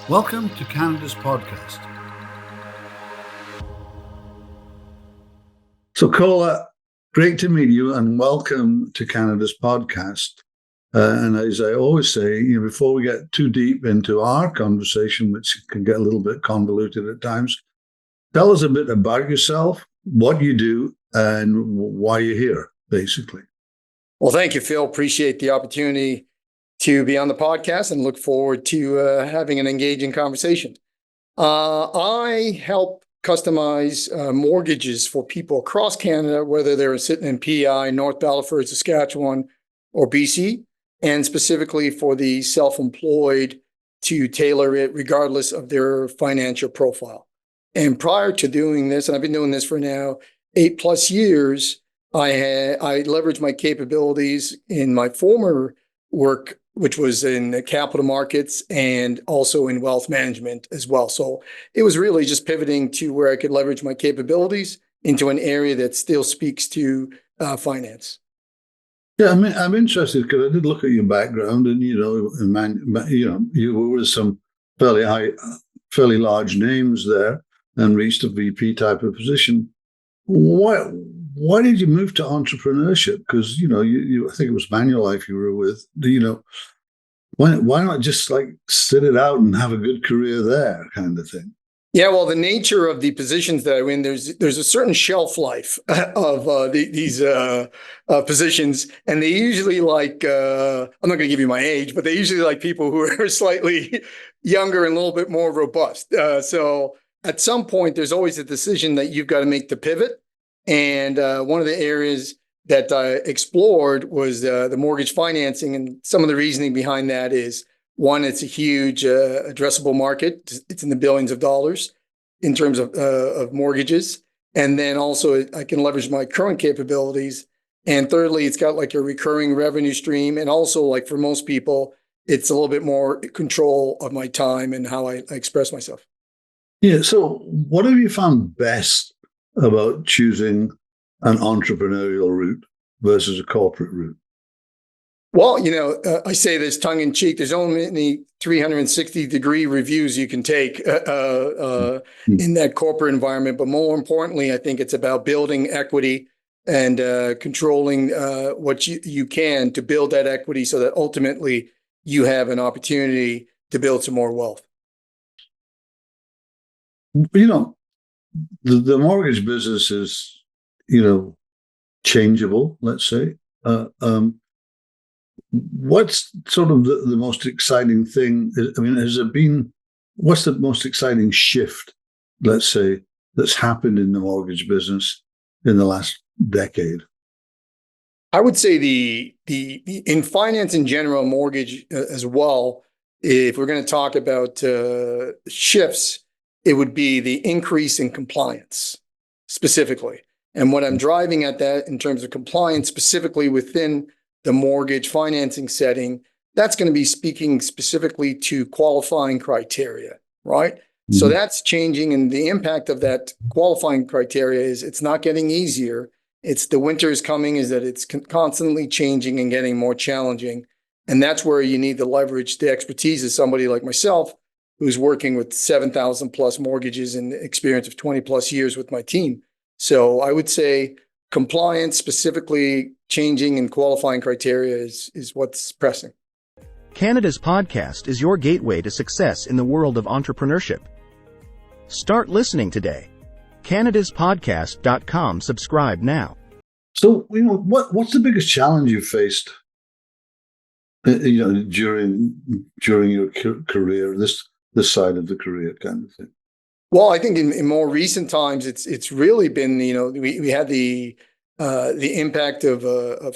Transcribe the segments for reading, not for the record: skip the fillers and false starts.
Welcome to Canada's podcast. So, Kola, great to meet you and welcome to Canada's podcast. And as I always say, before we get too deep into our conversation, which can get a little bit convoluted at times, tell us a bit about yourself, what you do, and why you're here, basically. Well, thank you, Phil. Appreciate the opportunity to be on the podcast and look forward to having an engaging conversation. I help customize mortgages for people across Canada, whether they're sitting in PEI, North Battleford, Saskatchewan, or BC, and specifically for the self-employed to tailor it regardless of their financial profile. And prior to doing this, and I've been doing this for now 8+ years, I leveraged my capabilities in my former work, which was in the capital markets and also in wealth management as well. So it was really just pivoting to where I could leverage my capabilities into an area that still speaks to finance. Yeah, I mean, I'm interested because I did look at your background, and you were with some fairly large names there, and reached a VP type of position. Why did you move to entrepreneurship? Because I think it was Manulife you were with. Why not just sit it out and have a good career there, kind of thing? Yeah, well, the nature of the positions that I'm in, there's a certain shelf life of these positions, and they usually I'm not going to give you my age, but they usually like people who are slightly younger and a little bit more robust. So at some point, there's always a decision that you've got to make the pivot. And one of the areas that I explored was the mortgage financing. And some of the reasoning behind that is, one, it's a huge addressable market. It's in the billions of dollars in terms of mortgages. And then also I can leverage my current capabilities. And thirdly, it's got a recurring revenue stream. And also, for most people, it's a little bit more control of my time and how I express myself. Yeah. So what have you found best about choosing an entrepreneurial route versus a corporate route? Well, I say this tongue in cheek. There's only 360-degree reviews you can take in that corporate environment. But more importantly, I think it's about building equity and controlling what you can to build that equity so that ultimately you have an opportunity to build some more wealth. The mortgage business is, changeable, let's say. What's sort of the most exciting thing? I mean, what's the most exciting shift, let's say, that's happened in the mortgage business in the last decade? I would say the in finance in general, mortgage as well, if we're going to talk about shifts, it would be the increase in compliance specifically. And what I'm driving at that in terms of compliance specifically within the mortgage financing setting, that's going to be speaking specifically to qualifying criteria, right? Mm-hmm. So that's changing, and the impact of that qualifying criteria is it's not getting easier. It's the winter is coming, is that it's constantly changing and getting more challenging. And that's where you need to leverage the expertise of somebody like myself, who's working with 7,000 plus mortgages and experience of 20+ years with my team. So I would say compliance, specifically changing and qualifying criteria, is what's pressing. Canada's podcast is your gateway to success in the world of entrepreneurship. Start listening today. CanadasPodcast.com. Subscribe now. So, what's the biggest challenge you faced, during your career, this side of the career kind of thing? Well, I think in more recent times, it's really been, we had the impact of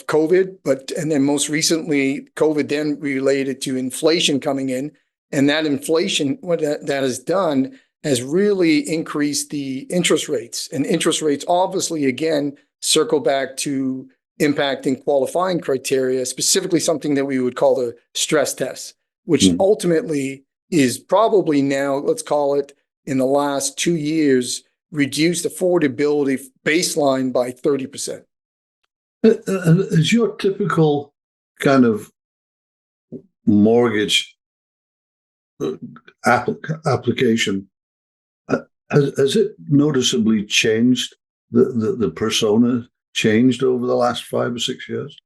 COVID, and then most recently, COVID then related to inflation coming in, and that inflation, what that has done, has really increased the interest rates, and interest rates obviously again circle back to impacting qualifying criteria, specifically something that we would call the stress test, which ultimately is probably now, let's call it, in the last 2 years, reduced affordability baseline by 30%. Is your typical kind of mortgage application, has it noticeably changed? The persona changed over the last 5 or 6 years?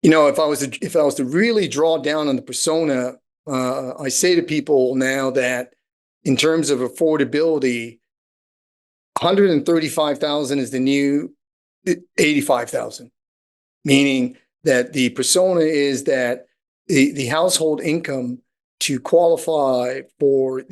If I was to really draw down on the persona, I say to people now that in terms of affordability, 135,000 is the new 85,000, meaning that the persona is that the household income to qualify for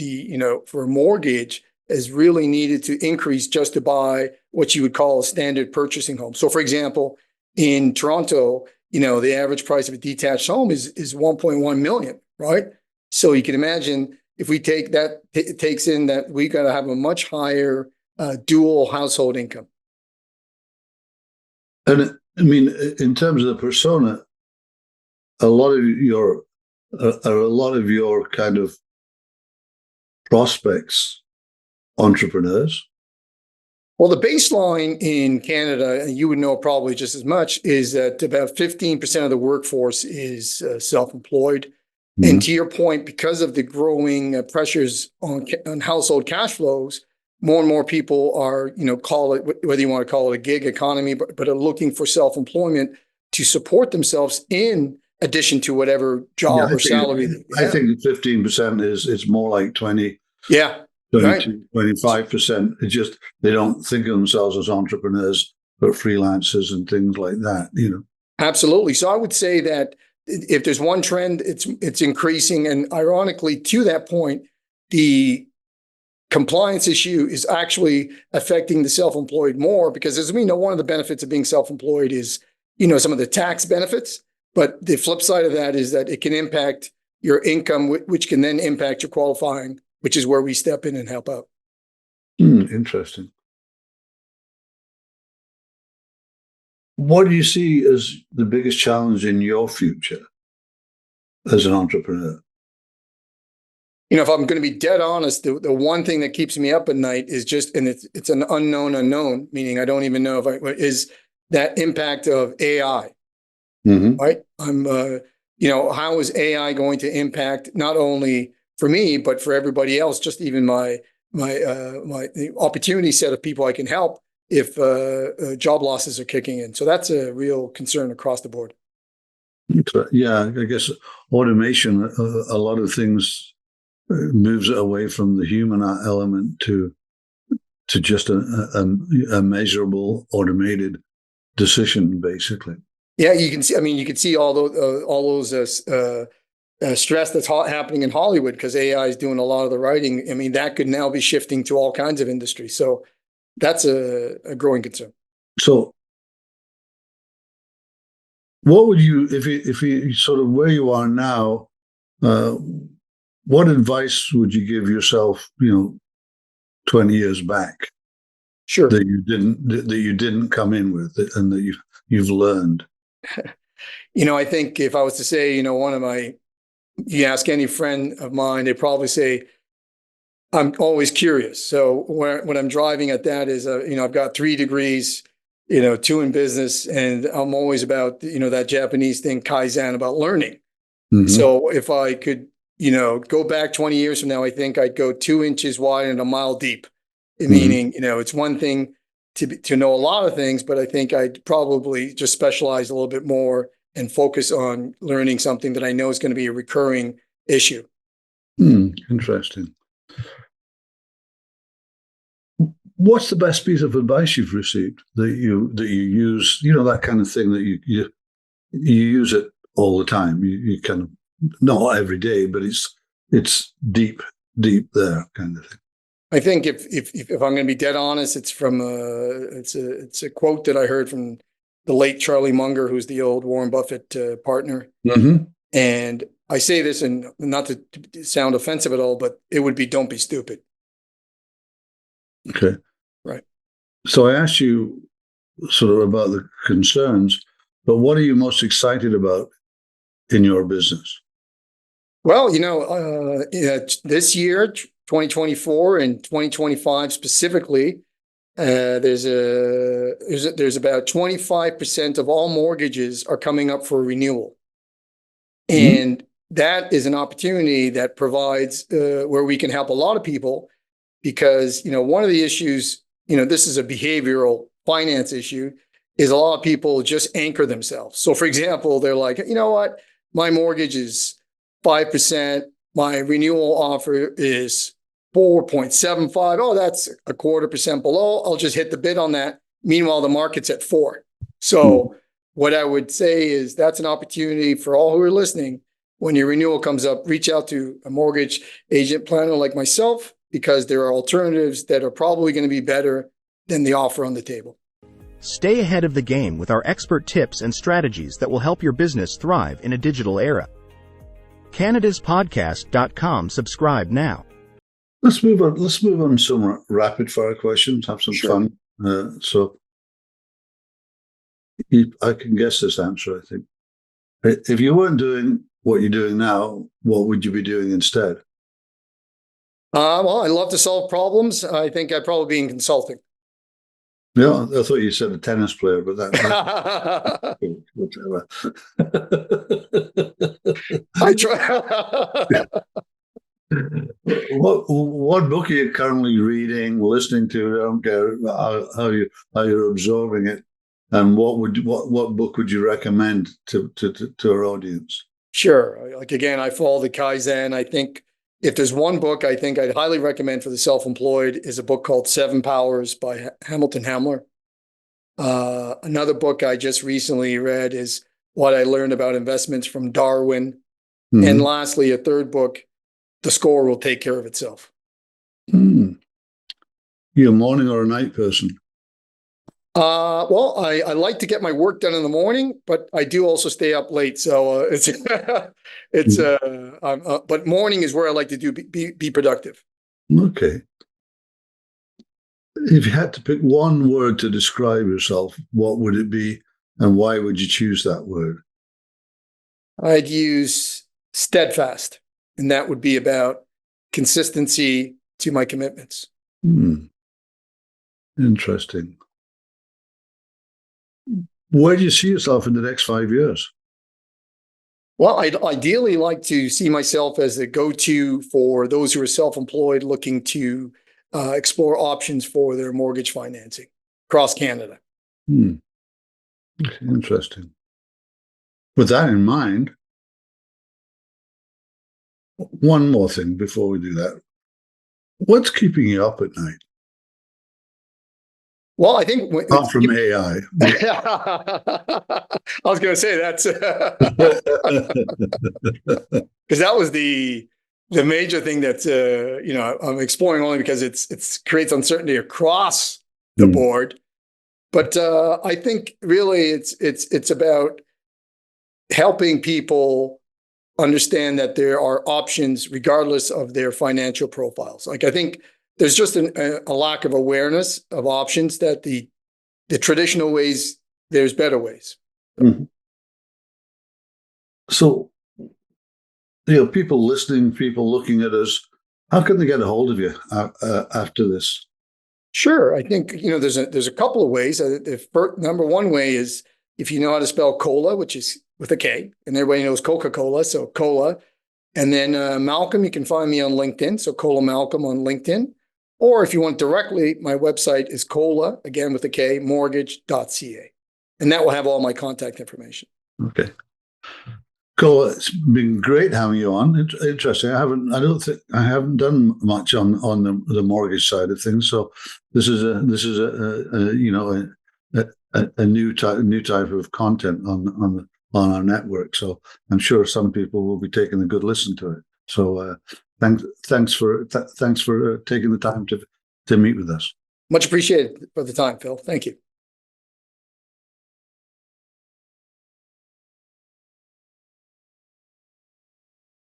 for a mortgage is really needed to increase just to buy what you would call a standard purchasing home. So, for example, in Toronto, the average price of a detached home is 1.1 million, right? So you can imagine if we take that, it takes in that we got to have a much higher dual household income. And I mean, in terms of the persona, a lot of your kind of prospects entrepreneurs. Well, the baseline in Canada, and you would know probably just as much, is that about 15% of the workforce is self-employed. Mm-hmm. And to your point, because of the growing pressures on household cash flows, more and more people are, call it, whether you want to call it a gig economy, but are looking for self-employment to support themselves in addition to whatever job or salary. I think 15% it's more like 20. Yeah. 22, 25%. It's just they don't think of themselves as entrepreneurs, but freelancers and things like that, Absolutely. So I would say that if there's one trend, it's increasing. And ironically, to that point, the compliance issue is actually affecting the self-employed more because, as we know, one of the benefits of being self-employed is, some of the tax benefits. But the flip side of that is that it can impact your income, which can then impact your qualifying, which is where we step in and help out. Interesting. What do you see as the biggest challenge in your future as an entrepreneur? If I'm going to be dead honest, the one thing that keeps me up at night is and it's an unknown, meaning I don't even know is that impact of AI, right? How is AI going to impact not only for me, but for everybody else, just even the opportunity set of people I can help if job losses are kicking in. So that's a real concern across the board. Yeah, I guess automation, a lot of things moves it away from the human element to just a measurable automated decision, basically. Yeah, you can see. I mean, you can see all those stress that's happening in Hollywood because AI is doing a lot of the writing. I mean, that could now be shifting to all kinds of industries. So that's a growing concern. So what would you, if you sort of where you are now, what advice would you give yourself, 20 years back? Sure. That you didn't come in with it and that you've learned? I think if I was to say, you ask any friend of mine, they'd probably say, I'm always curious. So when I'm driving at that is, I've got 3 degrees, 2 in business, and I'm always about, that Japanese thing, Kaizen, about learning. Mm-hmm. So if I could, go back 20 years from now, I think I'd go 2 inches wide and a mile deep, meaning, it's one thing to know a lot of things, but I think I'd probably just specialize a little bit more and focus on learning something that I know is going to be a recurring issue. Interesting. What's the best piece of advice you've received that you use? That kind of thing that you use it all the time. You kind of not every day, but it's deep there kind of thing. I think if I'm going to be dead honest, it's from it's a quote that I heard from the late Charlie Munger, who's the old Warren Buffett partner. Mm-hmm. And I say this, and not to sound offensive at all, but it would be, don't be stupid. Okay. Right. So I asked you sort of about the concerns, but what are you most excited about in your business? Well, this year, 2024 and 2025 specifically, there's about 25% of all mortgages are coming up for renewal. And that is an opportunity that provides where we can help a lot of people, because, one of the issues, this is a behavioral finance issue, is a lot of people just anchor themselves. So for example, they're like, you know what, my mortgage is 5%, my renewal offer is 4.75. Oh, that's a 0.25% below. I'll just hit the bid on that. Meanwhile, the market's at 4. So what I would say is that's an opportunity for all who are listening. When your renewal comes up, reach out to a mortgage agent planner like myself, because there are alternatives that are probably going to be better than the offer on the table. Stay ahead of the game with our expert tips and strategies that will help your business thrive in a digital era. CanadasPodcast.com. Subscribe now. Let's move on. Let's move on to some rapid fire questions. Have some fun. So I can guess this answer, I think. If you weren't doing what you're doing now, what would you be doing instead? Well, I love to solve problems. I think I'd probably be in consulting. Yeah, I thought you said a tennis player, but that whatever. I try. What book are you currently reading, listening to? I don't care how you're absorbing it, and what book would you recommend to our audience? Sure. Like, again, I follow the Kaizen. I think if there's one book I think I'd highly recommend for the self-employed is a book called 7 Powers by Hamilton Hamler. Another book I just recently read is What I Learned About Investments from Darwin. Mm-hmm. And lastly, a third book, The Score Will Take Care of Itself. You a morning or a night person? Well, I like to get my work done in the morning, but I do also stay up late. So but morning is where I like to be productive. Okay. If you had to pick one word to describe yourself, what would it be, and why would you choose that word? I'd use steadfast, and that would be about consistency to my commitments. Interesting. Where do you see yourself in the next 5 years? Well, I'd ideally like to see myself as the go-to for those who are self-employed looking to explore options for their mortgage financing across Canada. Interesting. With that in mind, one more thing before we do that. What's keeping you up at night? Well, I think apart from AI. I was going to say that's because that was the major thing that I'm exploring, only because it's creates uncertainty across the board. But I think really it's about helping people understand that there are options regardless of their financial profiles. Like, I think there's just a lack of awareness of options, that the traditional ways, there's better ways. Mm-hmm. So, people listening, people looking at us, how can they get a hold of you after this? Sure. I think, there's a couple of ways. Number one way is if you know how to spell Kola, which is with a K, and everybody knows Coca-Cola, so Kola. And then Malcom, you can find me on LinkedIn, so Kola Malcom on LinkedIn. Or if you want directly, my website is Kola, again with a K, mortgage.ca. And that will have all my contact information. Okay. Kola, it's been great having you on. Interesting. I haven't done much on the mortgage side of things. So this is a new type of content on our network. So I'm sure some people will be taking a good listen to it. So thanks for taking the time to meet with us. Much appreciated for the time, Phil. Thank you.